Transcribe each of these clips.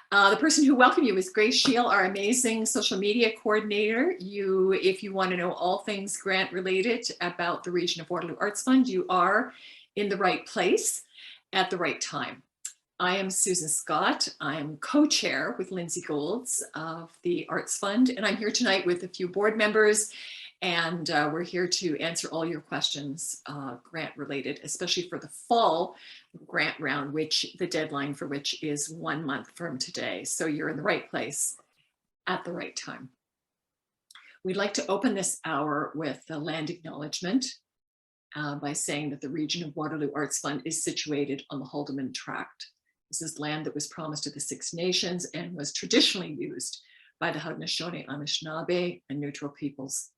The person who welcomed you is Grace Shield, our amazing social media coordinator. If you want to know all things grant related about the Region of Waterloo Arts Fund, you are in the right place at the right time. I am Susan Scott. I'm co-chair with Lindsay Golds of the Arts Fund, and I'm here tonight with a few board members, and we're here to answer all your questions grant related, especially for the fall grant round, which the deadline for which is 1 month from today. So you're in the right place at the right time. We'd like to open this hour with a land acknowledgement by saying that the Region of Waterloo Arts Fund is situated on the Haldeman Tract. This is land that was promised to the Six Nations and was traditionally used by the Haudenosaunee, Anishinaabe, and neutral peoples.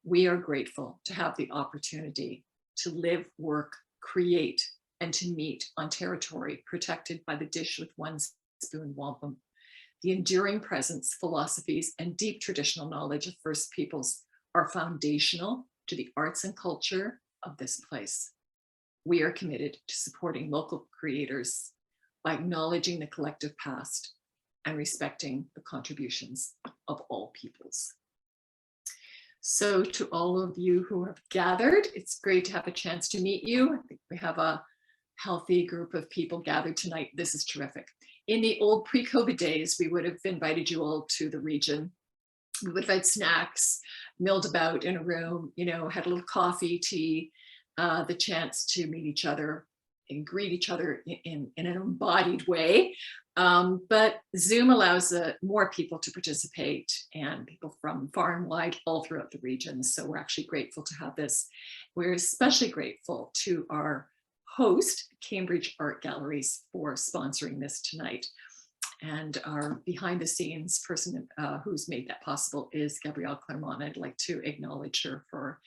We are grateful to have the opportunity to live, work, create, and to meet on territory protected by the dish with one spoon wampum. The enduring presence, philosophies, and deep traditional knowledge of First Peoples are foundational to the arts and culture of this place. We are committed to supporting local creators by acknowledging the collective past and respecting the contributions of all peoples. So to all of you who have gathered, it's great to have a chance to meet you. I think we have a healthy group of people gathered tonight. This is terrific. In the old pre-COVID days, we would have invited you all to the region. We would have had snacks, milled about in a room, had a little coffee, tea, the chance to meet each other and greet each other in an embodied way. But Zoom allows more people to participate, and people from far and wide all throughout the region. So we're actually grateful to have this. We're especially grateful to our host, Cambridge Art Galleries, for sponsoring this tonight. And our behind the scenes person who's made that possible is Gabrielle Clermont. I'd like to acknowledge her for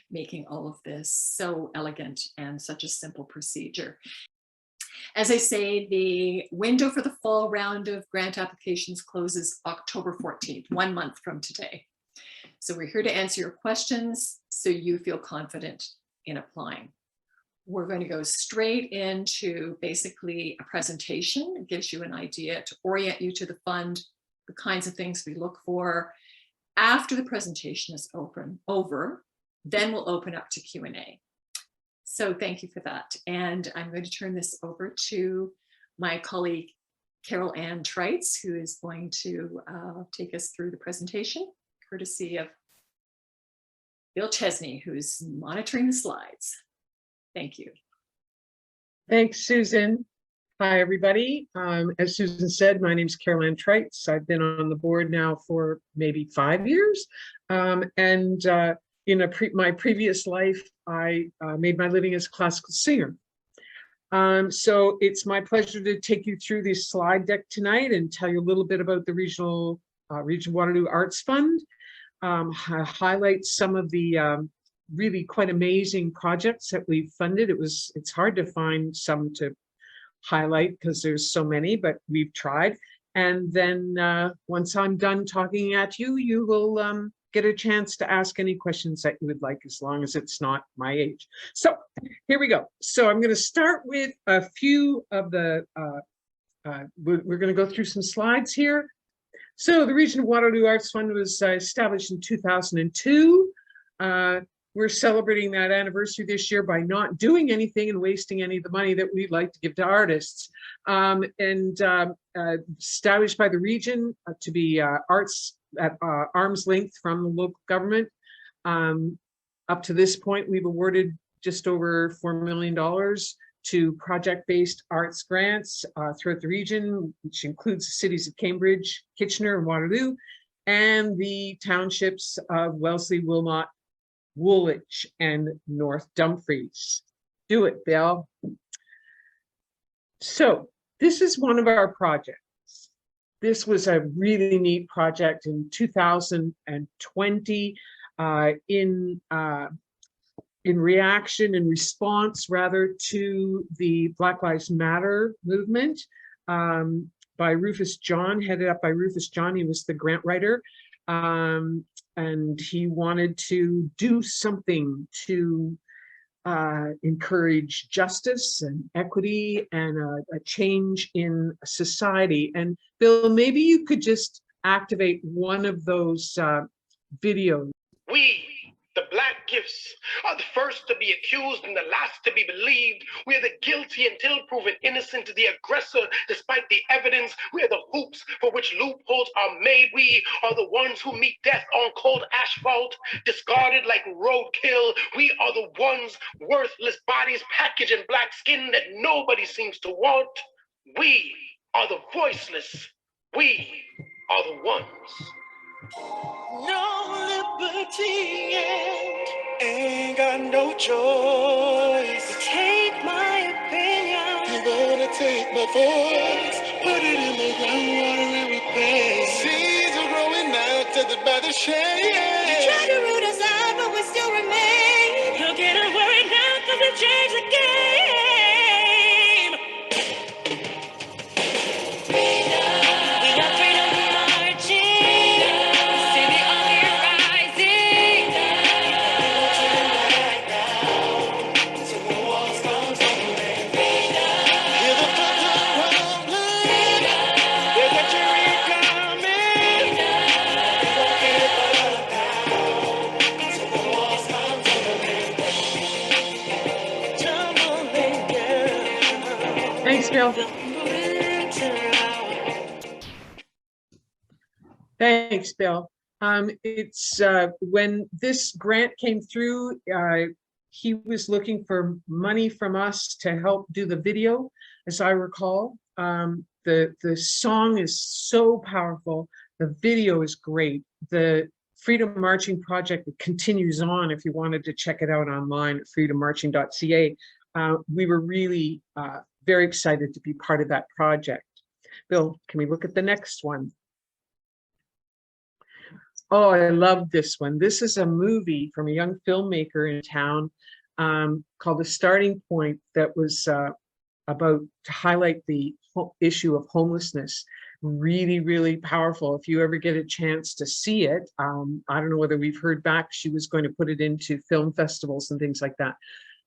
making all of this so elegant and such a simple procedure. As I say, the window for the fall round of grant applications closes October 14th, 1 month from today. So we're here to answer your questions so you feel confident in applying. We're going to go straight into basically a presentation. It gives you an idea to orient you to the fund, the kinds of things we look for. After the presentation is over, then we'll open up to Q&A. So thank you for that. And I'm going to turn this over to my colleague, Carol Ann Trites, who is going to take us through the presentation, courtesy of Bill Chesney, who's monitoring the slides. Thank you. Thanks, Susan. Hi, everybody. As Susan said, my name is Carol Ann Trites. I've been on the board now for maybe 5 years. In my previous life, I made my living as a classical singer. So it's my pleasure to take you through this slide deck tonight and tell you a little bit about the Region Waterloo Arts Fund, highlight some of the really quite amazing projects that we've funded. It's hard to find some to highlight because there's so many, but we've tried. And then once I'm done talking at you, you will get a chance to ask any questions that you would like, as long as it's not my age. So here we go. So I'm going to start with a few of the, we're going to go through some slides here. So the Region of Waterloo Arts Fund was established in 2002. We're celebrating that anniversary this year by not doing anything and wasting any of the money that we'd like to give to artists. Established by the region to be arts at arm's length from the local government. Up to this point, we've awarded just over $4 million to project-based arts grants throughout the region, which includes the cities of Cambridge, Kitchener, and Waterloo, and the townships of Wellesley, Wilmot, Woolwich, and North Dumfries. Do it, Bill. So this is one of our projects. This was a really neat project in 2020 in response rather to the Black Lives Matter movement by Rufus John, headed up by Rufus John. He was the grant writer. And he wanted to do something to encourage justice and equity and a change in society. And Bill, maybe you could just activate one of those videos. We, the Black gifts, are the first to be accused and the last to be believed. We are the guilty until proven innocent, the aggressor despite the evidence. We are the hoops for which loopholes are made. We are the ones who meet death on cold asphalt, discarded like roadkill. We are the ones, worthless bodies packaged in black skin that nobody seems to want. We are the voiceless. We are the ones. No liberty and ain't got no choice. Take my opinion. You better take my voice. Put it in the groundwater and replace. Seeds are growing out tethered by the shade. You try to root us out, but we still remain. You're getting worried now because we changed the game. We got freedom marching. See the army rising. To the walls come tumbling. Hear the thunder rumbling. There's a jury coming. We won't give up now. To the walls come tumbling. Tumbling down. Thanks, Bill. Thanks, Bill. It's when this grant came through, he was looking for money from us to help do the video, as I recall. The song is so powerful. The video is great. The Freedom Marching Project continues on if you wanted to check it out online at freedommarching.ca. We were really very excited to be part of that project. Bill, can we look at the next one? Oh, I love this one. This is a movie from a young filmmaker in town called The Starting Point that was about to highlight the issue of homelessness. Really, really powerful. If you ever get a chance to see it, I don't know whether we've heard back. She was going to put it into film festivals and things like that.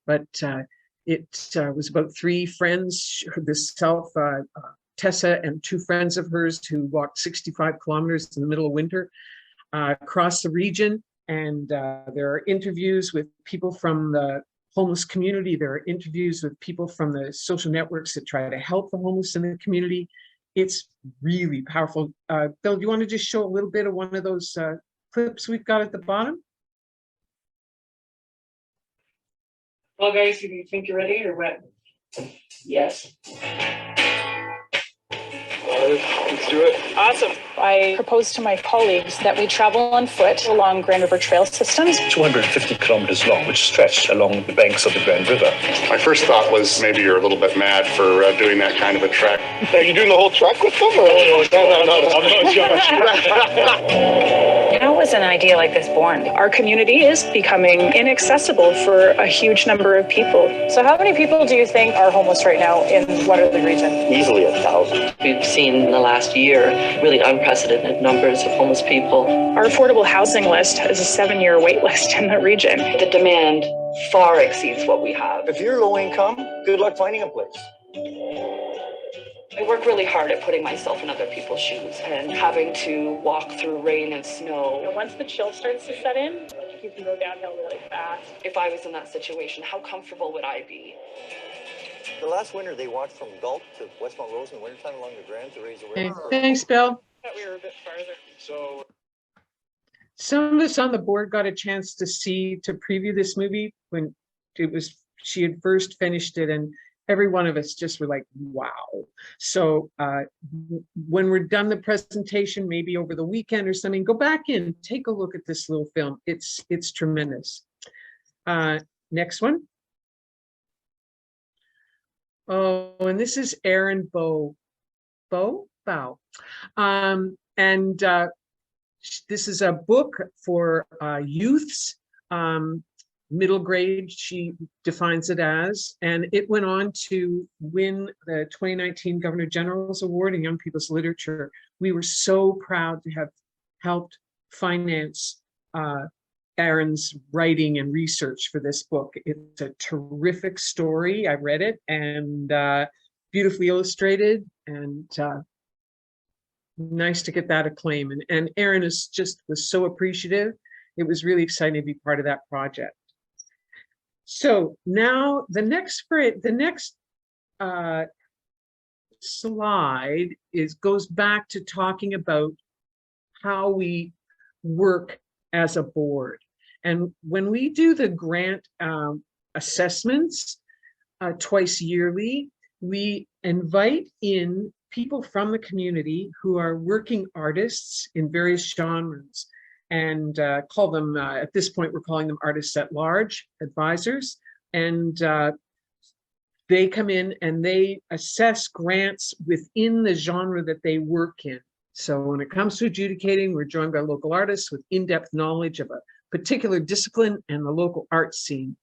But it was about three friends, herself, Tessa, and two friends of hers who walked 65 kilometers in the middle of winter across the region. And there are interviews with people from the homeless community. There are interviews with people from the social networks that try to help the homeless in the community. It's really powerful. Bill, do you want to just show a little bit of one of those clips we've got at the bottom? Well, guys, do you think you're ready or what? Yes. Let's do it. Awesome. I proposed to my colleagues that we travel on foot along Grand River Trail systems. 250 kilometers long, which stretch along the banks of the Grand River. My first thought was maybe you're a little bit mad for doing that kind of a trek. Are you doing the whole trek with them? Or? No, I'm not sure. How was an idea like this born? Our community is becoming inaccessible for a huge number of people. So how many people do you think are homeless right now in Waterloo Region? Easily 1,000. We've seen in the last year really unprecedented numbers of homeless people. Our affordable housing list has a 7-year wait list in the region. The demand far exceeds what we have. If you're low income, good luck finding a place. I work really hard at putting myself in other people's shoes and having to walk through rain and snow. Once the chill starts to set in, you can go downhill really fast. If I was in that situation, how comfortable would I be? The last winter, they walked from Galt to West Mount Rose in the wintertime along the Grand to raise awareness. Thanks, Bill. I thought we were a bit farther. So Some of us on the board got a chance to preview this movie when she had first finished it, and every one of us just were like, wow. So when we're done the presentation, maybe over the weekend or something, go back in, take a look at this little film. It's tremendous. Next one. Oh, and this is Erin Bowe. Bowe? And this is a book for youths, middle grade, she defines it as, and it went on to win the 2019 Governor General's Award in Young People's Literature. We were so proud to have helped finance Aaron's writing and research for this book. It's a terrific story. I read it, and beautifully illustrated, and nice to get that acclaim. And Aaron was so appreciative. It was really exciting to be part of that project. So now the next slide goes back to talking about how we work as a board. And when we do the grant assessments twice yearly, we invite in people from the community who are working artists in various genres, and call them, at this point, we're calling them artists at large, advisors. And they come in and they assess grants within the genre that they work in. So when it comes to adjudicating, we're joined by local artists with in-depth knowledge of a particular discipline and the local art scene.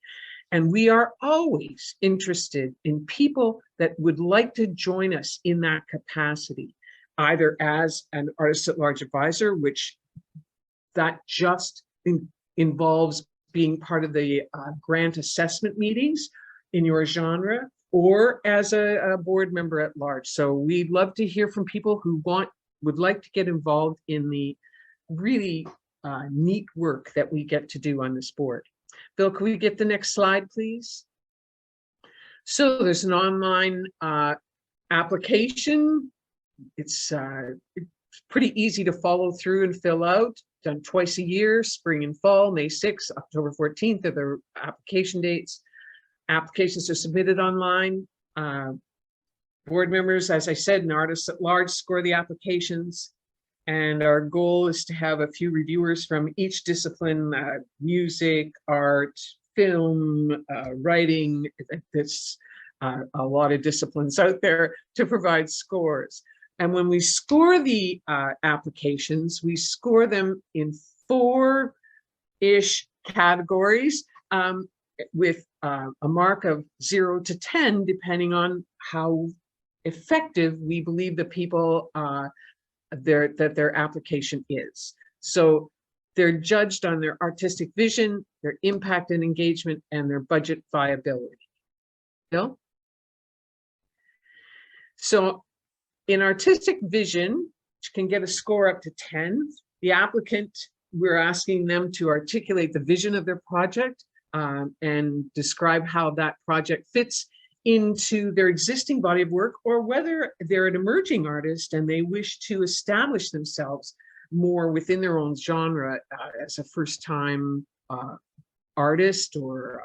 And we are always interested in people that would like to join us in that capacity, either as an artist at large advisor, which that just involves being part of the grant assessment meetings in your genre, or as a board member at large. So we'd love to hear from people who would like to get involved in the really neat work that we get to do on this board. Bill, can we get the next slide, please? So there's an online application. It's pretty easy to follow through and fill out. Done twice a year, spring and fall. May 6th, October 14th are the application dates. Applications are submitted online. Board members, as I said, and artists at large score the applications. And our goal is to have a few reviewers from each discipline, music, art, film, writing. There's a lot of disciplines out there to provide scores. And when we score the applications, we score them in 4-ish categories with a mark of 0 to 10, depending on how effective we believe the people that their application is. So they're judged on their artistic vision, their impact and engagement, and their budget viability. Bill? So in artistic vision, which can get a score up to 10, the applicant, we're asking them to articulate the vision of their project and describe how that project fits into their existing body of work, or whether they're an emerging artist and they wish to establish themselves more within their own genre as a first-time artist or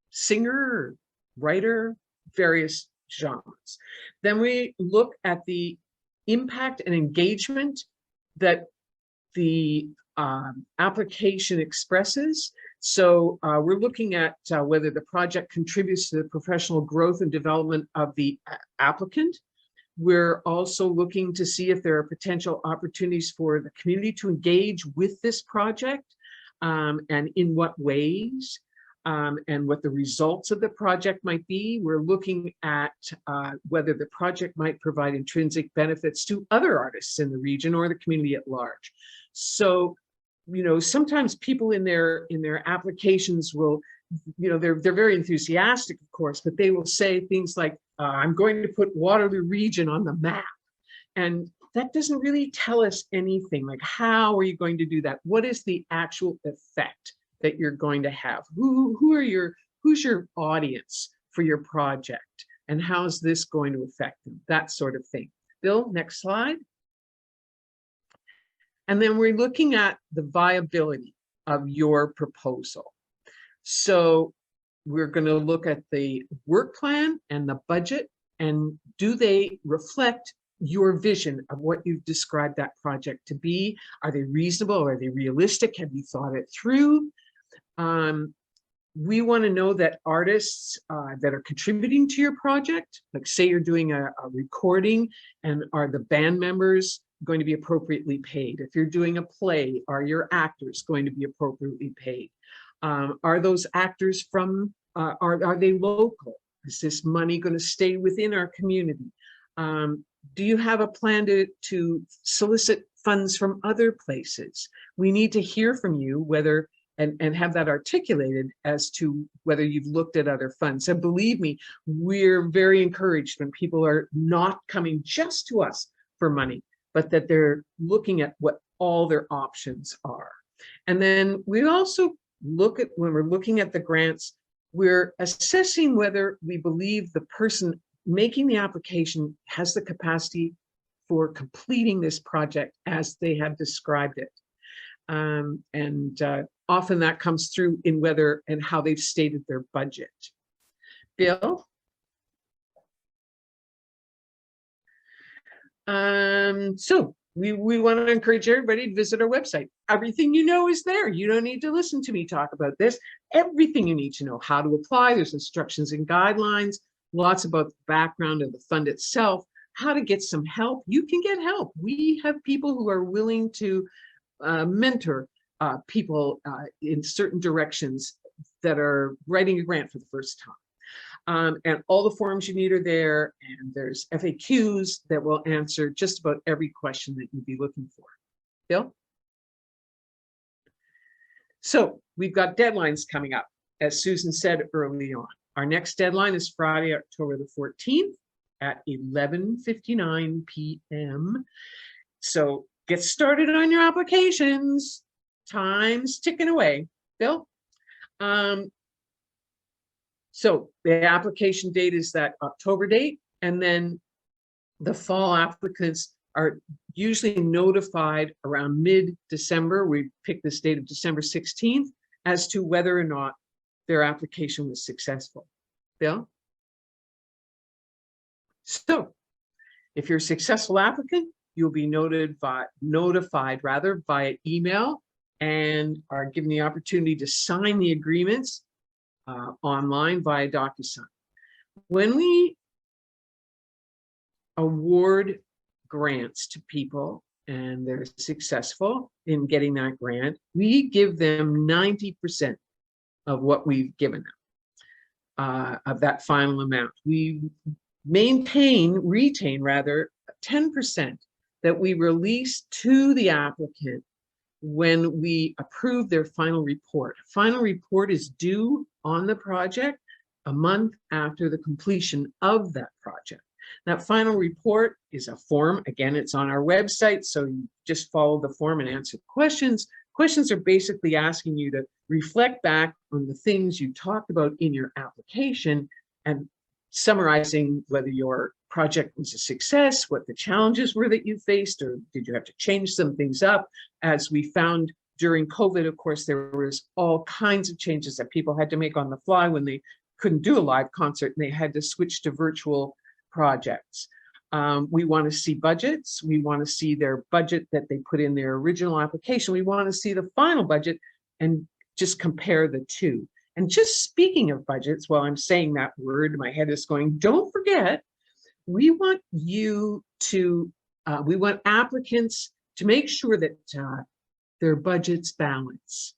singer, or writer, various genres. Then we look at the impact and engagement that the application expresses. So we're looking at whether the project contributes to the professional growth and development of the applicant. We're also looking to see if there are potential opportunities for the community to engage with this project, and in what ways, and what the results of the project might be. We're looking at whether the project might provide intrinsic benefits to other artists in the region or the community at large. So, you know, sometimes people in their applications will, you know, they're very enthusiastic, of course, but they will say things like, I'm going to put Waterloo Region on the map. And that doesn't really tell us anything. Like, how are you going to do that? What is the actual effect that you're going to have? Who's your audience for your project? And how is this going to affect them? That sort of thing. Bill, next slide. And then we're looking at the viability of your proposal. So we're going to look at the work plan and the budget, and do they reflect your vision of what you've described that project to be? Are they reasonable? Are they realistic? Have you thought it through? We want to know that artists that are contributing to your project, like say you're doing a recording, and are the band members going to be appropriately paid? If you're doing a play, are your actors going to be appropriately paid? Are those actors from, are they local? Is this money going to stay within our community? Do you have a plan to solicit funds from other places? We need to hear from you whether and have that articulated as to whether you've looked at other funds. And believe me, we're very encouraged when people are not coming just to us for money, but that they're looking at what all their options are. And then we also look at, when we're looking at the grants, we're assessing whether we believe the person making the application has the capacity for completing this project as they have described it. Often that comes through in whether and how they've stated their budget. Bill? So we want to encourage everybody to visit our website. Everything you know is there. You don't need to listen to me talk about this. Everything you need to know, how to apply. There's instructions and guidelines, lots about the background of the fund itself, how to get some help. You can get help. We have people who are willing to mentor people in certain directions that are writing a grant for the first time. And all the forms you need are there, and there's FAQs that will answer just about every question that you'd be looking for. Bill? So we've got deadlines coming up, as Susan said early on. Our next deadline is Friday, October the 14th at 11:59 p.m. So get started on your applications. Time's ticking away. Bill? So the application date is that October date, and then the fall applicants are usually notified around mid-December. We pick this date of December 16th as to whether or not their application was successful. Bill? So if you're a successful applicant, you'll be notified via email and are given the opportunity to sign the agreements online via DocuSign. When we award grants to people and they're successful in getting that grant, we give them 90% of what we've given them, of that final amount. We retain rather 10% that we release to the applicant when we approve their final report. Final report is due on the project a month after the completion of that project. That final report is a form. Again, it's on our website, so you just follow the form and answer questions. Questions are basically asking you to reflect back on the things you talked about in your application and summarizing whether your project was a success, what the challenges were that you faced, or did you have to change some things up? As we found during COVID, of course, there was all kinds of changes that people had to make on the fly when they couldn't do a live concert and they had to switch to virtual projects. We want to see budgets. We want to see their budget that they put in their original application. We want to see the final budget and just compare the two. And just speaking of budgets, while I'm saying that word, my head is going, don't forget, we want you to, we want applicants to make sure that their budgets balance.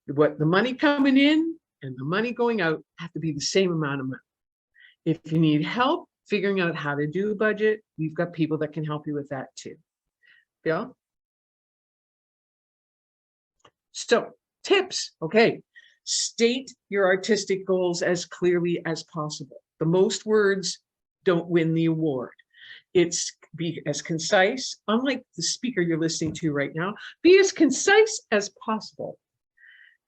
What the money coming in and the money going out have to be the same amount of money. If you need help figuring out how to do a budget, we've got people that can help you with that too. Bill? So, tips, okay. State your artistic goals as clearly as possible. The most words don't win the award. It's be as concise, unlike the speaker you're listening to right now, be as concise as possible.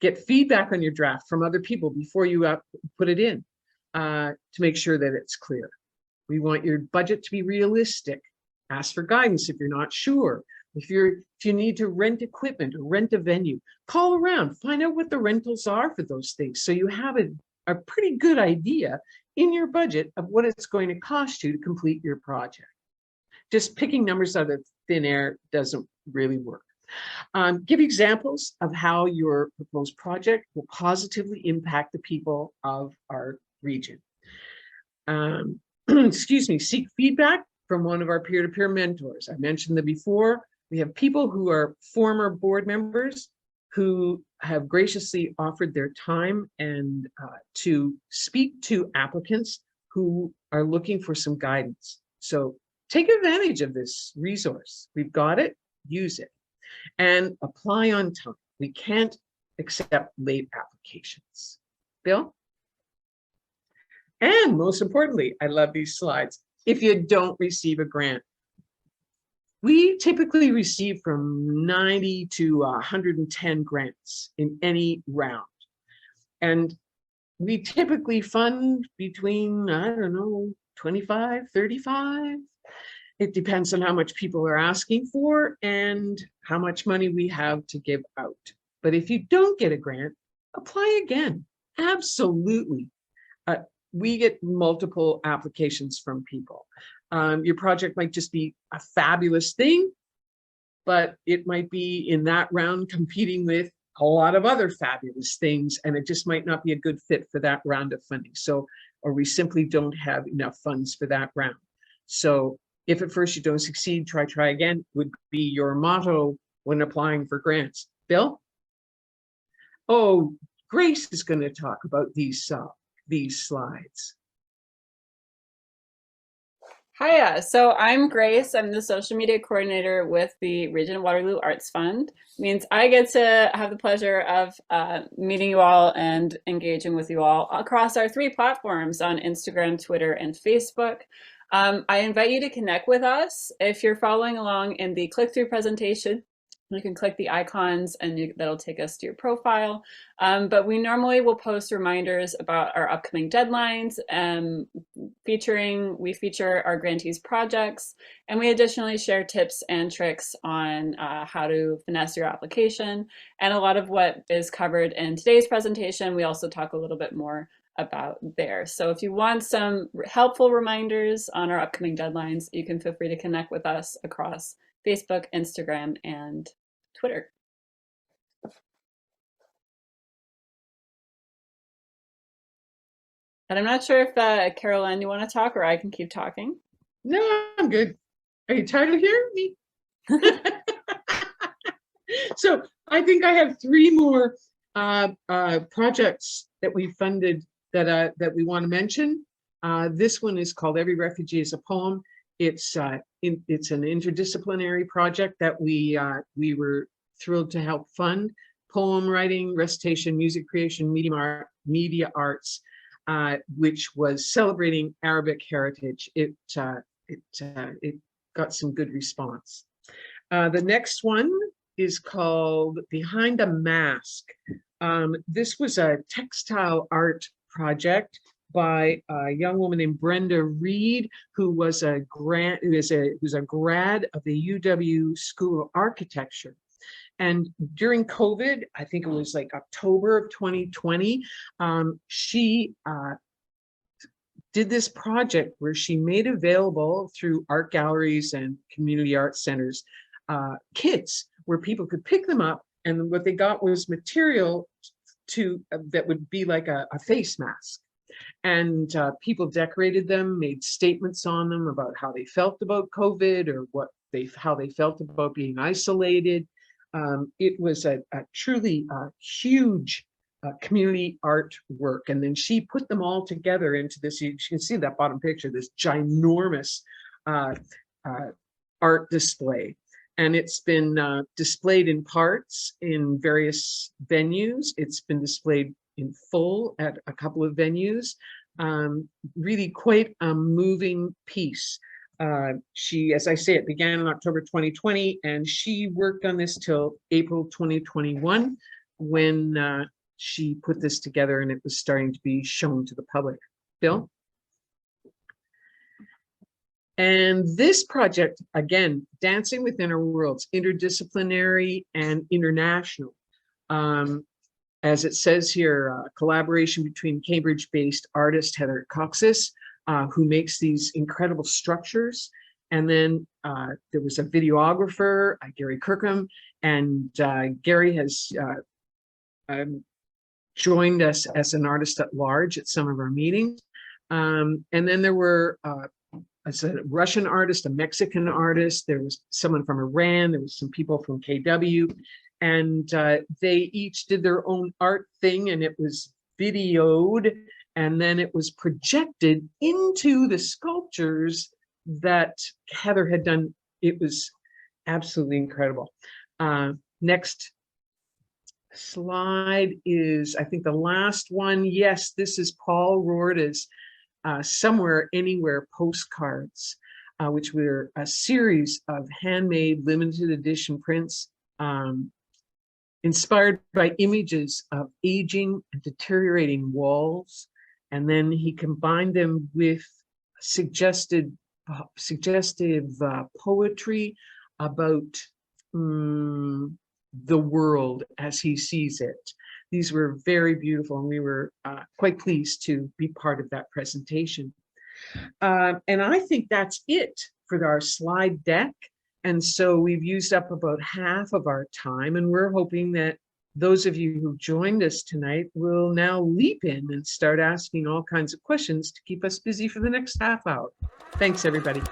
Get feedback on your draft from other people before you put it in to make sure that it's clear. We want your budget to be realistic. Ask for guidance if you're not sure. If you need to rent equipment or rent a venue, call around, find out what the rentals are for those things. So you have a pretty good idea in your budget of what it's going to cost you to complete your project. Just picking numbers out of thin air doesn't really work. Give examples of how your proposed project will positively impact the people of our region. Excuse me, seek feedback from one of our peer-to-peer mentors. I mentioned them before. We have people who are former board members who have graciously offered their time and to speak to applicants who are looking for some guidance. So take advantage of this resource. We've got it, use it, and apply on time. We can't accept late applications. Bill? And most importantly, I love these slides. If you don't receive a grant, we typically receive from 90 to 110 grants in any round. And we typically fund between, I don't know, 25, 35. It depends on how much people are asking for and how much money we have to give out. But if you don't get a grant, apply again. Absolutely. We get multiple applications from people. Your project might just be a fabulous thing, but it might be in that round competing with a lot of other fabulous things, and it just might not be a good fit for that round of funding. So, or we simply don't have enough funds for that round. So if at first you don't succeed, try again would be your motto when applying for grants. Bill? Oh, Grace is going to talk about these slides. Hiya, so I'm Grace. I'm the social media coordinator with the Regional Waterloo Arts Fund. It means I get to have the pleasure of meeting you all and engaging with you all across our 3 platforms on Instagram, Twitter, and Facebook. I invite you to connect with us. If you're following along in the click-through presentation, you can click the icons and that'll take us to your profile. But we normally will post reminders about our upcoming deadlines. We feature our grantees' projects, and we additionally share tips and tricks on how to finesse your application. And a lot of what is covered in today's presentation, we also talk a little bit more about there. So if you want some helpful reminders on our upcoming deadlines, you can feel free to connect with us across Facebook, Instagram, and Twitter. And I'm not sure if Carolyn, you want to talk, or I can keep talking. No, I'm good. Are you tired of hearing me? So I think I have 3 more projects that we funded that we want to mention. This one is called Every Refugee is a Poem. It's an interdisciplinary project that we were thrilled to help fund. Poem writing, recitation, music creation, media arts, which was celebrating Arabic heritage. It got some good response. The next one is called Behind a Mask. This was a textile art project by a young woman named Brenda Reed, who was a grad of the UW School of Architecture. And during COVID, I think it was like October of 2020, she did this project where she made available through art galleries and community art centers kits where people could pick them up, and what they got was material that would be like a face mask. And people decorated them, made statements on them about how they felt about COVID, or how they felt about being isolated. It was a truly huge community art work. And then she put them all together into this, you can see that bottom picture, this ginormous art display. And it's been displayed in parts in various venues. It's been displayed in full at a couple of venues. Really quite a moving piece. She, as I say, it began in October 2020, and she worked on this till April 2021 when she put this together and it was starting to be shown to the public. Bill? And this project, again, Dancing Within Our Worlds, interdisciplinary and international. As it says here, collaboration between Cambridge-based artist Heather Coxis, who makes these incredible structures. And then there was a videographer, Gary Kirkham, and Gary has joined us as an artist at large at some of our meetings. And then there were as a Russian artist, a Mexican artist, there was someone from Iran, there was some people from KW, and they each did their own art thing, and it was videoed, and then it was projected into the sculptures that Heather had done. It was absolutely incredible. Next slide is, I think, the last one. Yes, this is Paul Roorda's Somewhere Anywhere postcards, which were a series of handmade limited edition prints inspired by images of aging and deteriorating walls. And then he combined them with suggestive poetry about the world as he sees it. These were very beautiful, and we were quite pleased to be part of that presentation. And I think that's it for our slide deck. And so we've used up about half of our time, and we're hoping that those of you who joined us tonight will now leap in and start asking all kinds of questions to keep us busy for the next half hour. Thanks, everybody.